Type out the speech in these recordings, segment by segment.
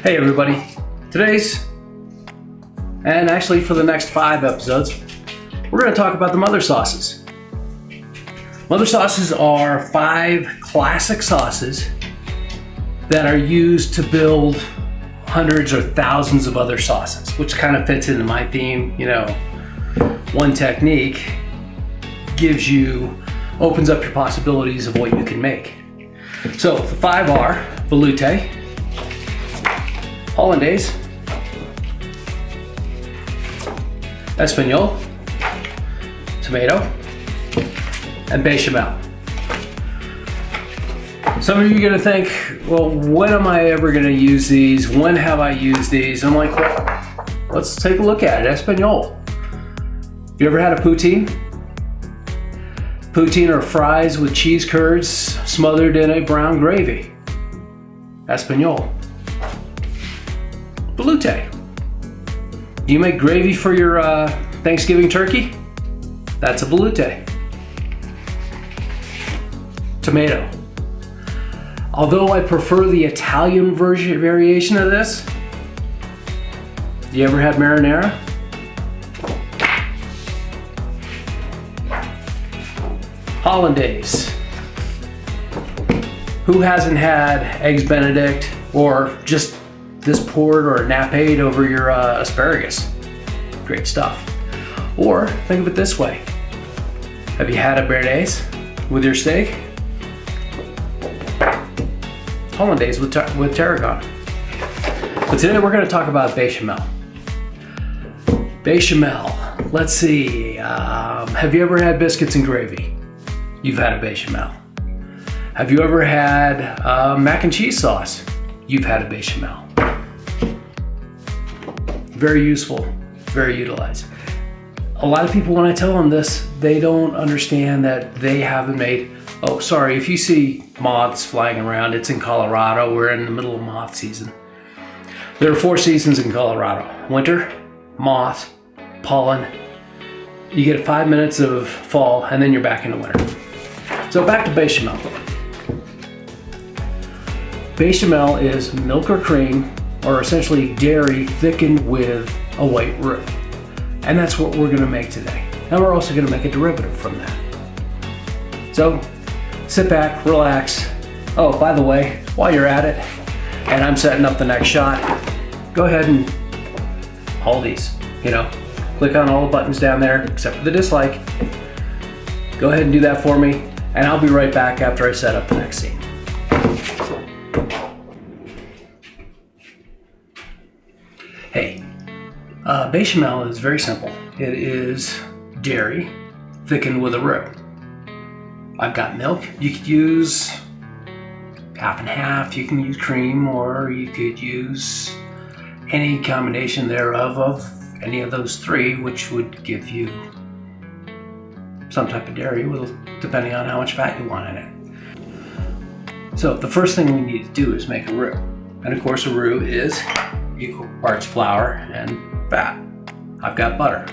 Hey everybody, today's, and actually for the next 5 episodes, we're going to talk about the mother sauces. Mother sauces are 5 classic sauces that are used to build hundreds or thousands of other sauces, which kind of fits into my theme. You know, one technique opens up your possibilities of what you can make. So the 5 are velouté, Hollandaise, Espagnole, tomato, and Bechamel. Some of you are gonna think, well, when am I ever gonna use these? When have I used these? I'm like, well, let's take a look at it. Espagnole. You ever had a poutine? Poutine are fries with cheese curds smothered in a brown gravy. Espagnole. Velouté. Do you make gravy for your Thanksgiving turkey? That's a velouté. Tomato. Although I prefer the Italian variation of this, you ever had marinara? Hollandaise. Who hasn't had eggs Benedict or just this poured or nappade over your asparagus? Great stuff. Or think of it this way. Have you had a béarnaise with your steak? Hollandaise with tarragon. But today we're going to talk about bechamel. Bechamel. Let's see. Have you ever had biscuits and gravy? You've had a bechamel. Have you ever had mac and cheese sauce? You've had a bechamel. Very useful, very utilized. A lot of people, when I tell them this, they don't understand that they haven't made, oh, sorry, if you see moths flying around, it's in Colorado. We're in the middle of moth season. There are 4 seasons in Colorado. Winter, moth, pollen. You get 5 minutes of fall, and then you're back into winter. So back to bechamel. Bechamel is milk or cream, or essentially dairy thickened with a white roux. And that's what we're gonna make today. And we're also gonna make a derivative from that. So sit back, relax. Oh, by the way, while you're at it, and I'm setting up the next shot, go ahead and all these, click on all the buttons down there, except for the dislike. Go ahead and do that for me, and I'll be right back after I set up the next scene. Hey, bechamel is very simple. It is dairy thickened with a roux. I've got milk. You could use half and half. You can use cream, or you could use any combination thereof of any of those 3, which would give you some type of dairy, depending on how much fat you want in it. So the first thing we need to do is make a roux. And of course a roux is equal parts flour and fat. I've got butter.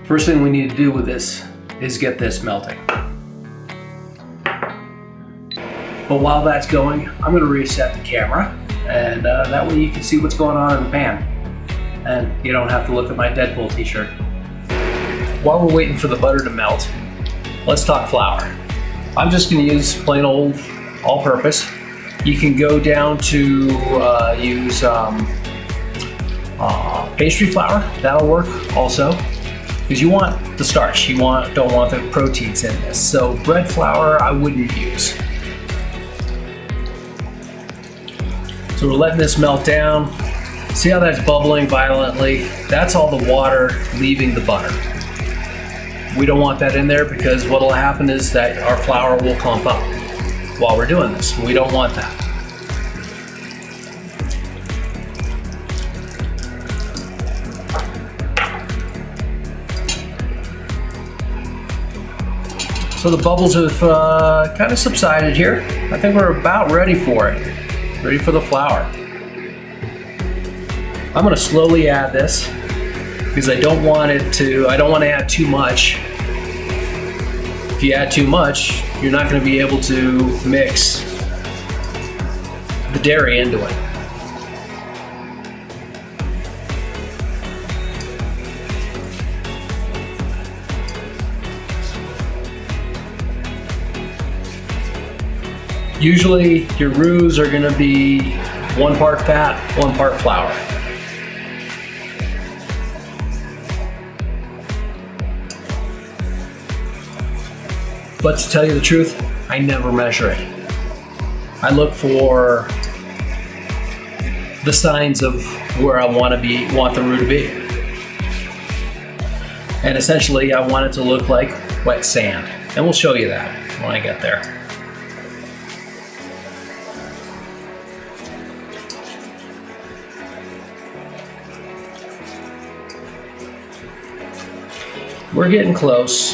First thing we need to do with this is get this melting. But while that's going, I'm going to reset the camera, and that way you can see what's going on in the pan. And you don't have to look at my Deadpool t-shirt. While we're waiting for the butter to melt, let's talk flour. I'm just going to use plain old all-purpose. You can go down to use pastry flour. That'll work also, because you want the starch. You don't want the proteins in this. So bread flour I wouldn't use. So we're letting this melt down. See how that's bubbling violently? That's all the water leaving the butter. We don't want that in there, because what will happen is that our flour will clump up while we're doing this. We don't want that. So the bubbles have kind of subsided here. I think we're about ready for it. Ready for the flour. I'm going to slowly add this because I don't want to add too much. If you add too much, you're not going to be able to mix the dairy into it. Usually your roux are gonna be 1 part fat, 1 part flour. But to tell you the truth, I never measure it. I look for the signs of where I want the roux to be. And essentially I want it to look like wet sand. And we'll show you that when I get there. We're getting close.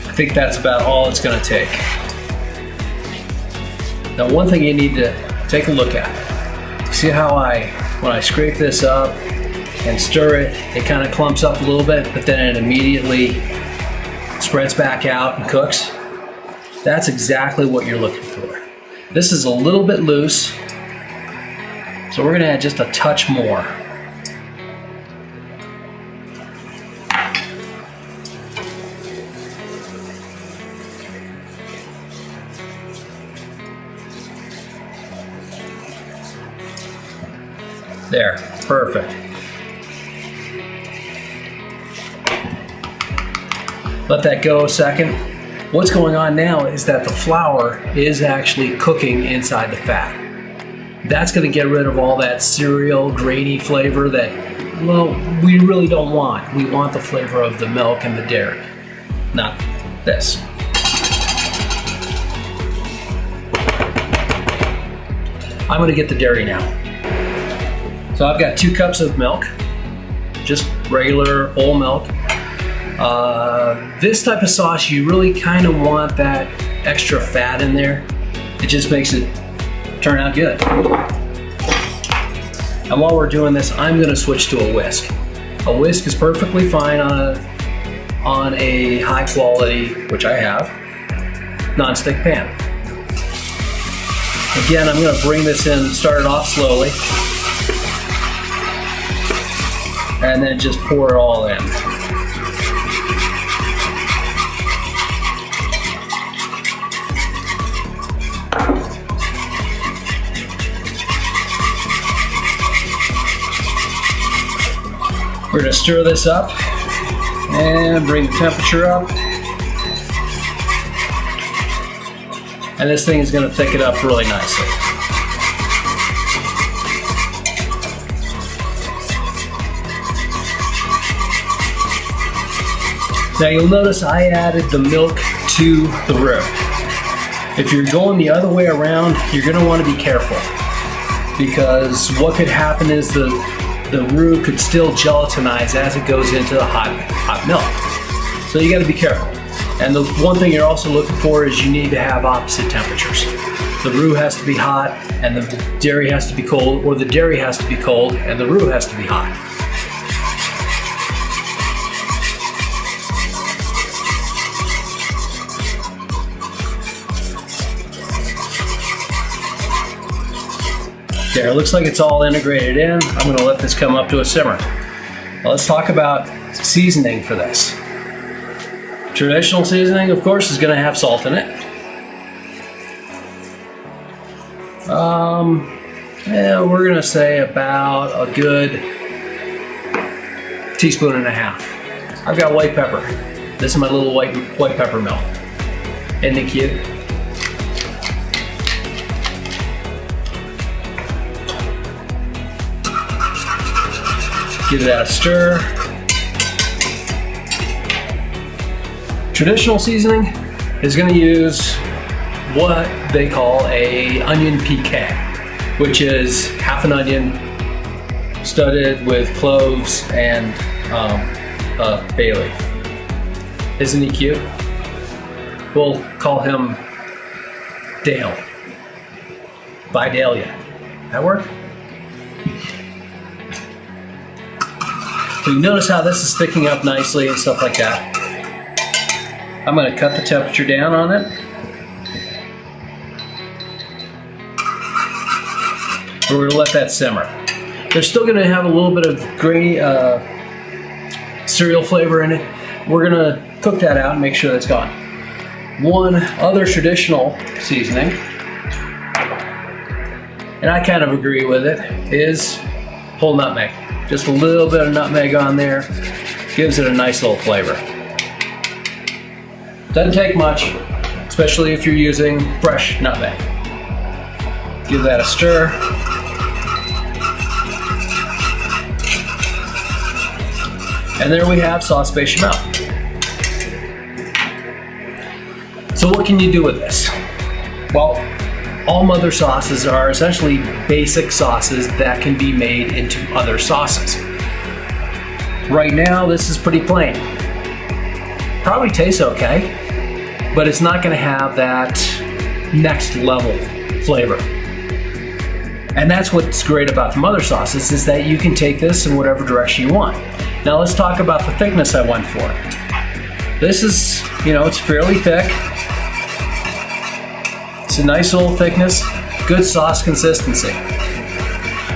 I think that's about all it's going to take. Now, one thing you need to take a look at. See how when I scrape this up and stir it, it kind of clumps up a little bit, but then it immediately spreads back out and cooks? That's exactly what you're looking for. This is a little bit loose, so we're going to add just a touch more. There, perfect. Let that go a second. What's going on now is that the flour is actually cooking inside the fat. That's going to get rid of all that cereal, grainy flavor that, well, we really don't want. We want the flavor of the milk and the dairy, not this. I'm going to get the dairy now. So I've got 2 cups of milk, just regular whole milk. This type of sauce, you really kind of want that extra fat in there. It just makes it turn out good. And while we're doing this, I'm gonna switch to a whisk. A whisk is perfectly fine on a high quality, which I have, nonstick pan. Again, I'm gonna bring this in, start it off slowly, and then just pour it all in. We're gonna stir this up and bring the temperature up. And this thing is gonna thicken up really nicely. Now you'll notice I added the milk to the roux. If you're going the other way around, you're gonna wanna be careful, because what could happen is the roux could still gelatinize as it goes into the hot milk. So you gotta be careful. And the one thing you're also looking for is you need to have opposite temperatures. The roux has to be hot and the dairy has to be cold, or the dairy has to be cold and the roux has to be hot. There, it looks like it's all integrated in. I'm gonna let this come up to a simmer. Now let's talk about seasoning for this. Traditional seasoning, of course, is gonna have salt in it. Yeah, we're gonna say about a good 1.5 teaspoons. I've got white pepper. This is my little white pepper mill. Isn't it cute? Give that a stir. Traditional seasoning is going to use what they call a onion piqué, which is half an onion studded with cloves and bay leaf. Isn't he cute? We'll call him Dale. Vidalia. That work? So you notice how this is thickening up nicely and stuff like that. I'm going to cut the temperature down on it. We're going to let that simmer. They're still going to have a little bit of grainy cereal flavor in it. We're going to cook that out and make sure that's gone. One other traditional seasoning, and I kind of agree with it, is whole nutmeg. Just a little bit of nutmeg on there gives it a nice little flavor. Doesn't take much, especially if you're using fresh nutmeg. Give that a stir. And there we have sauce bechamel. So what can you do with this? Well, all mother sauces are essentially basic sauces that can be made into other sauces. Right now, this is pretty plain. Probably tastes okay, but it's not going to have that next level flavor. And that's what's great about the mother sauces, is that you can take this in whatever direction you want. Now let's talk about the thickness I went for. This is, it's fairly thick. It's a nice little thickness, good sauce consistency.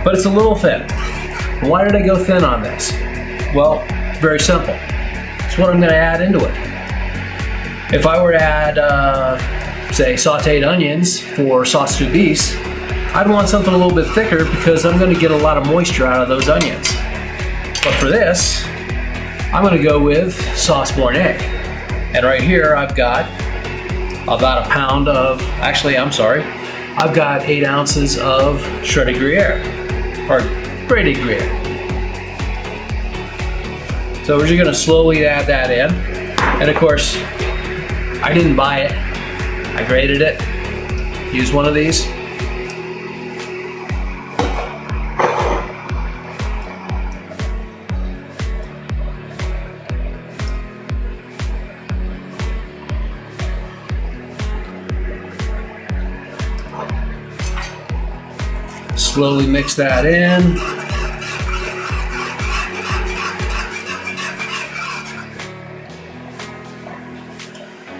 But it's a little thin. Why did I go thin on this? Well, very simple. It's what I'm going to add into it. If I were to add, say, sauteed onions for sauce Tbsp, I'd want something a little bit thicker because I'm going to get a lot of moisture out of those onions. But for this, I'm going to go with Sauce Mornay. And right here I've got about a pound of, I've got 8 ounces of shredded Gruyere, or grated Gruyere. So we're just going to slowly add that in. And of course, I didn't buy it. I grated it. Use one of these. Slowly mix that in.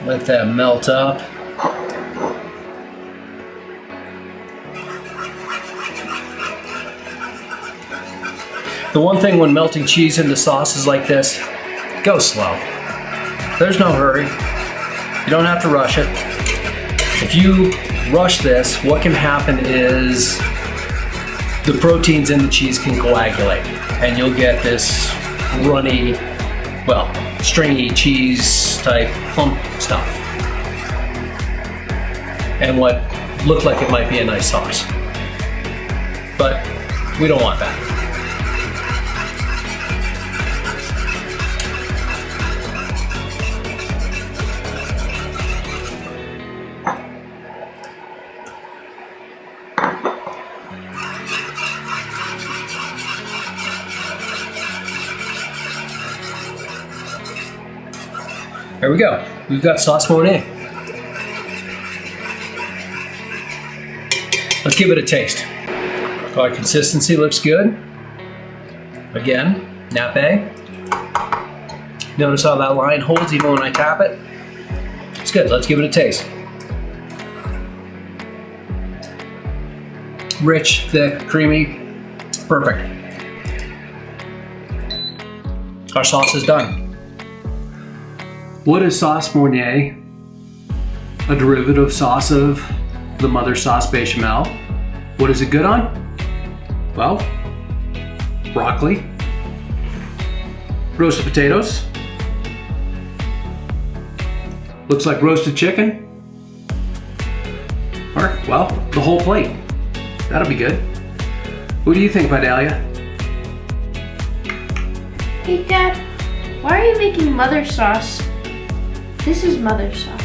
Let that melt up. The one thing when melting cheese into sauces like this, go slow. There's no hurry. You don't have to rush it. If you rush this, what can happen is the proteins in the cheese can coagulate and you'll get this runny, stringy cheese type plump stuff. And what looked like it might be a nice sauce. But we don't want that. There we go. We've got Sauce Mornay. Let's give it a taste. Our consistency looks good. Again, nappe. Notice how that line holds even when I tap it. It's good. Let's give it a taste. Rich, thick, creamy. Perfect. Our sauce is done. What is Sauce Mornay? A derivative sauce of the mother sauce bechamel. What is it good on? Well, broccoli, roasted potatoes, looks like roasted chicken, or, well, the whole plate. That'll be good. What do you think, Vidalia? Hey Dad, why are you making mother sauce? This is mother sauce.